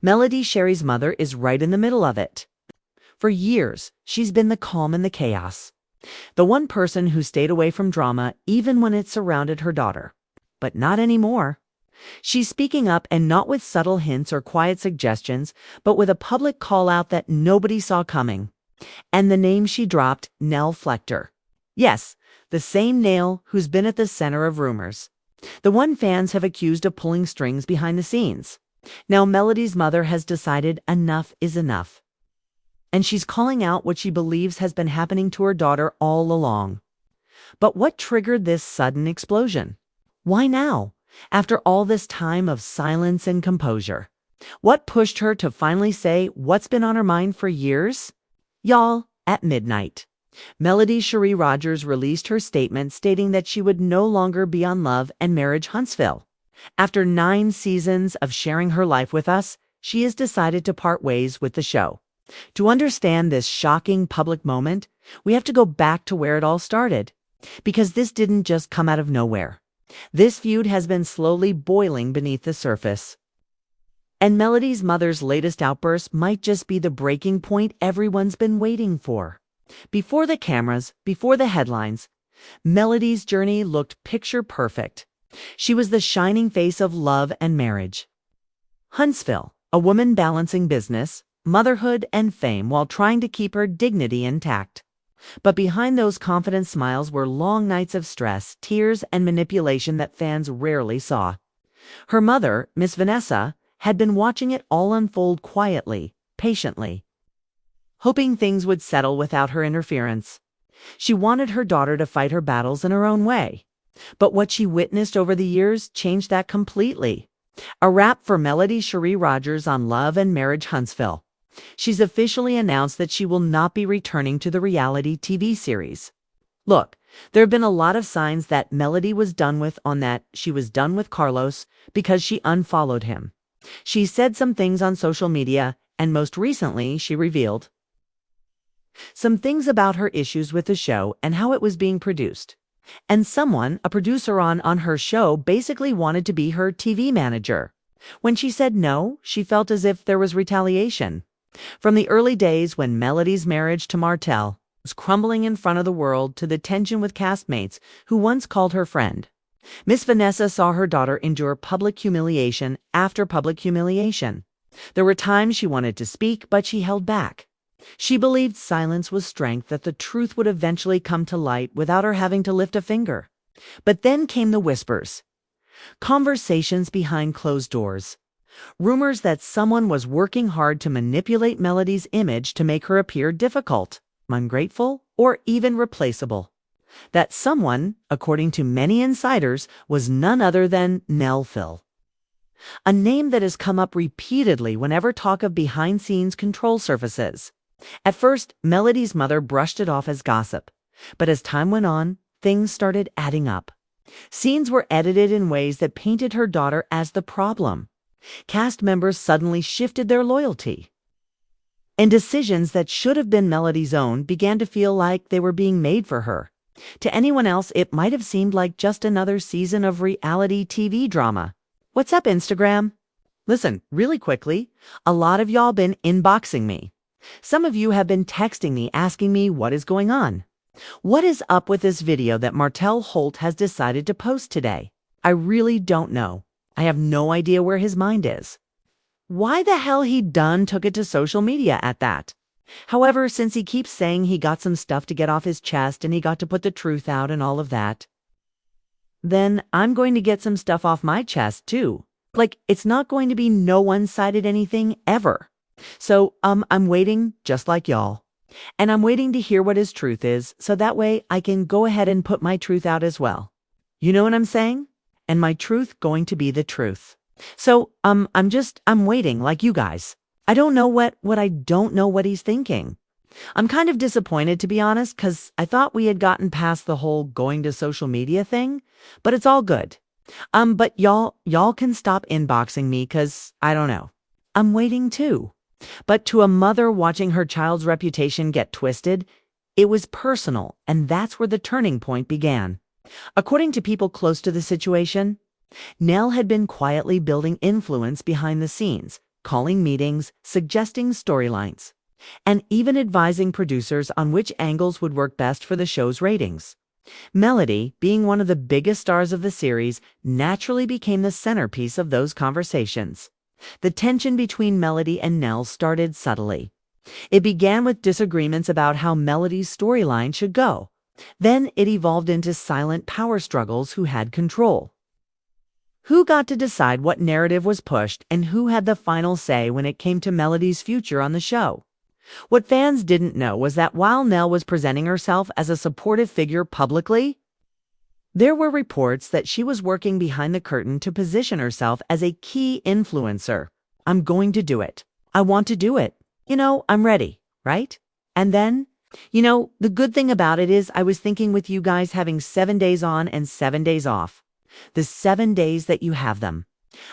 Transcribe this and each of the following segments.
Melody, Shari's mother, is right in the middle of it. For years, she's been the calm in the chaos. The one person who stayed away from drama even when it surrounded her daughter. But not anymore. She's speaking up, and not with subtle hints or quiet suggestions, but with a public call-out that nobody saw coming. And the name she dropped, Nell Fletcher. Yes, the same Nell who's been at the center of rumors. The one fans have accused of pulling strings behind the scenes. Now Melody's mother has decided enough is enough. And she's calling out what she believes has been happening to her daughter all along. But what triggered this sudden explosion? Why now, after all this time of silence and composure? What pushed her to finally say what's been on her mind for years? Y'all, at midnight, Melody Shari Rogers released her statement stating that she would no longer be on Love and Marriage Huntsville. After 9 seasons of sharing her life with us, she has decided to part ways with the show. To understand this shocking public moment, we have to go back to where it all started. Because this didn't just come out of nowhere. This feud has been slowly boiling beneath the surface. And Melody's mother's latest outburst might just be the breaking point everyone's been waiting for. Before the cameras, before the headlines, Melody's journey looked picture perfect. She was the shining face of love and marriage. Huntsville, a woman balancing business, motherhood, and fame while trying to keep her dignity intact. But behind those confident smiles were long nights of stress, tears, and manipulation that fans rarely saw. Her mother, Miss Vanessa, had been watching it all unfold quietly, patiently, hoping things would settle without her interference. She wanted her daughter to fight her battles in her own way. But what she witnessed over the years changed that completely. A wrap for Melody Shari Rogers on Love and Marriage Huntsville. She's officially announced that she will not be returning to the reality TV series. Look, there have been a lot of signs that Melody was done with on that. She was done with Carlos because she unfollowed him. She said some things on social media, and most recently she revealed some things about her issues with the show and how it was being produced. And someone, a producer on her show, basically wanted to be her TV manager. When she said no, she felt as if there was retaliation. From the early days when Melody's marriage to Martell was crumbling in front of the world to the tension with castmates who once called her friend, Miss Vanessa saw her daughter endure public humiliation after public humiliation. There were times she wanted to speak, but she held back. She believed silence was strength, that the truth would eventually come to light without her having to lift a finger. But then came the whispers. Conversations behind closed doors. Rumors that someone was working hard to manipulate Melody's image to make her appear difficult, ungrateful, or even replaceable. That someone, according to many insiders, was none other than Nell Fletcher. A name that has come up repeatedly whenever talk of behind-scenes control surfaces. At first, Melody's mother brushed it off as gossip, but as time went on, things started adding up. Scenes were edited in ways that painted her daughter as the problem. Cast members suddenly shifted their loyalty. And decisions that should have been Melody's own began to feel like they were being made for her. To anyone else, it might have seemed like just another season of reality TV drama. What's up, Instagram? Listen, really quickly, a lot of y'all been inboxing me. Some of you have been texting me asking me what is going on. What is up with this video that Martell Holt has decided to post today? I really don't know. I have no idea where his mind is. Why the hell he done took it to social media at that? However, since he keeps saying he got some stuff to get off his chest and he got to put the truth out and all of that, then I'm going to get some stuff off my chest too. Like, it's not going to be no one-sided anything ever. So, I'm waiting just like y'all. And I'm waiting to hear what his truth is, so that way I can go ahead and put my truth out as well. You know what I'm saying? And my truth going to be the truth. So, I'm waiting like you guys. I don't know I don't know what he's thinking. I'm kind of disappointed, to be honest, because I thought we had gotten past the whole going to social media thing, but it's all good. But y'all can stop inboxing me, because I don't know. I'm waiting too. But to a mother watching her child's reputation get twisted, it was personal, and that's where the turning point began. According to people close to the situation, Nell had been quietly building influence behind the scenes, calling meetings, suggesting storylines, and even advising producers on which angles would work best for the show's ratings. Melody, being one of the biggest stars of the series, naturally became the centerpiece of those conversations. The tension between Melody and Nell started subtly. It began with disagreements about how Melody's storyline should go. Then it evolved into silent power struggles who had control. Who got to decide what narrative was pushed and who had the final say when it came to Melody's future on the show? What fans didn't know was that while Nell was presenting herself as a supportive figure publicly, there were reports that she was working behind the curtain to position herself as a key influencer. I'm going to do it. I want to do it. I'm ready, right? And then, the good thing about it is I was thinking with you guys having 7 days on and 7 days off. The 7 days that you have them.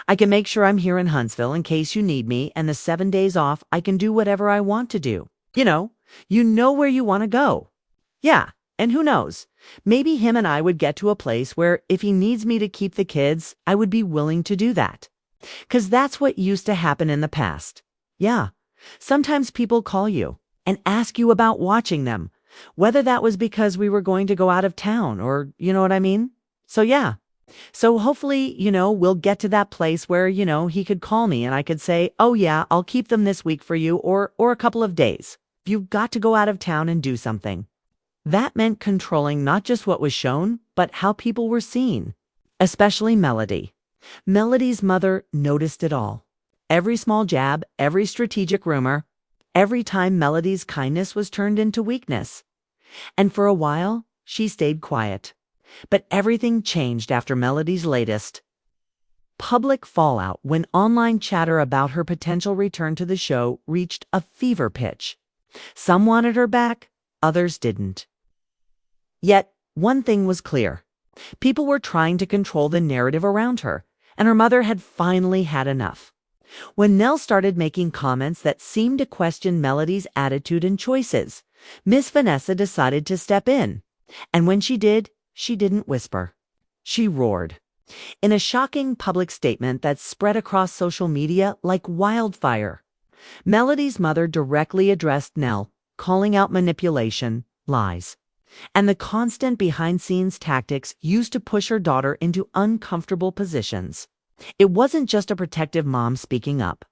I can make sure I'm here in Huntsville in case you need me, and the 7 days off, I can do whatever I want to do. You know where you want to go. Yeah, and who knows? Maybe him and I would get to a place where if he needs me to keep the kids, I would be willing to do that. 'Cause that's what used to happen in the past. Yeah, sometimes people call you and ask you about watching them, whether that was because we were going to go out of town or, you know what I mean? So yeah. So hopefully, we'll get to that place where, he could call me and I could say, oh yeah, I'll keep them this week for you or a couple of days. You've got to go out of town and do something. That meant controlling not just what was shown, but how people were seen, especially Melody. Melody's mother noticed it all. Every small jab, every strategic rumor, every time Melody's kindness was turned into weakness. And for a while, she stayed quiet. But everything changed after Melody's latest public fallout when online chatter about her potential return to the show reached a fever pitch. Some wanted her back, others didn't. Yet, one thing was clear. People were trying to control the narrative around her, and her mother had finally had enough. When Nell started making comments that seemed to question Melody's attitude and choices, Miss Vanessa decided to step in. And when she did, she didn't whisper. She roared. In a shocking public statement that spread across social media like wildfire, Melody's mother directly addressed Nell, calling out manipulation, lies, and the constant behind-scenes tactics used to push her daughter into uncomfortable positions. It wasn't just a protective mom speaking up.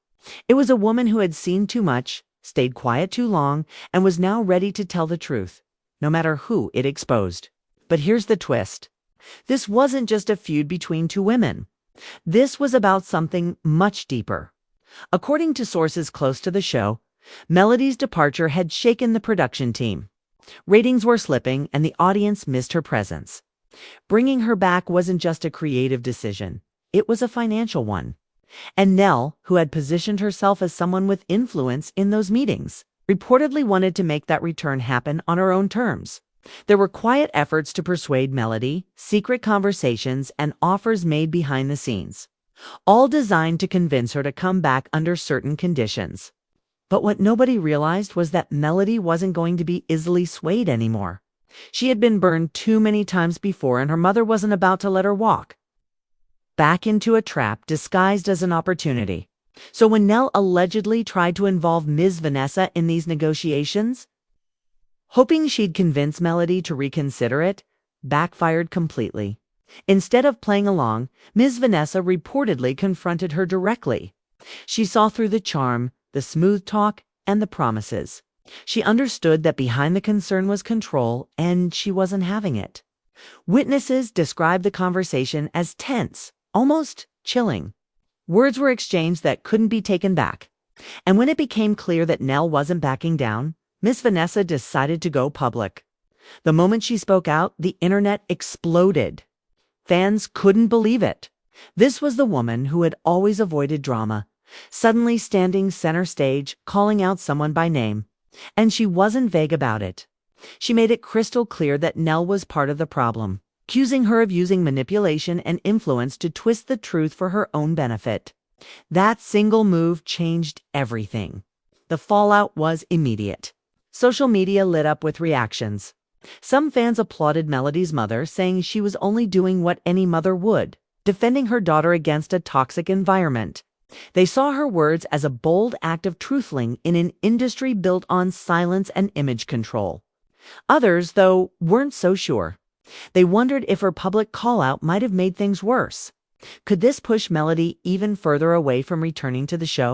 It was a woman who had seen too much, stayed quiet too long, and was now ready to tell the truth, no matter who it exposed. But here's the twist. This wasn't just a feud between two women. This was about something much deeper. According to sources close to the show, Melody's departure had shaken the production team. Ratings were slipping and the audience missed her presence. Bringing her back wasn't just a creative decision. It was a financial one. And Nell, who had positioned herself as someone with influence in those meetings, reportedly wanted to make that return happen on her own terms. There were quiet efforts to persuade Melody, secret conversations, and offers made behind the scenes, all designed to convince her to come back under certain conditions. But what nobody realized was that Melody wasn't going to be easily swayed anymore. She had been burned too many times before, and her mother wasn't about to let her walk back into a trap disguised as an opportunity. So when Nell allegedly tried to involve Ms. Vanessa in these negotiations, hoping she'd convince Melody to reconsider it, backfired completely. Instead of playing along, Ms. Vanessa reportedly confronted her directly. She saw through the charm, the smooth talk, and the promises. She understood that behind the concern was control, and she wasn't having it. Witnesses described the conversation as tense, almost chilling. Words were exchanged that couldn't be taken back. And when it became clear that Nell wasn't backing down, Miss Vanessa decided to go public. The moment she spoke out, the internet exploded. Fans couldn't believe it. This was the woman who had always avoided drama, suddenly standing center stage, calling out someone by name. And she wasn't vague about it. She made it crystal clear that Nell was part of the problem, accusing her of using manipulation and influence to twist the truth for her own benefit. That single move changed everything. The fallout was immediate. Social media lit up with reactions. Some fans applauded Melody's mother, saying she was only doing what any mother would, defending her daughter against a toxic environment. They saw her words as a bold act of truthling in an industry built on silence and image control. Others, though, weren't so sure. They wondered if her public call-out might have made things worse. Could this push Melody even further away from returning to the show?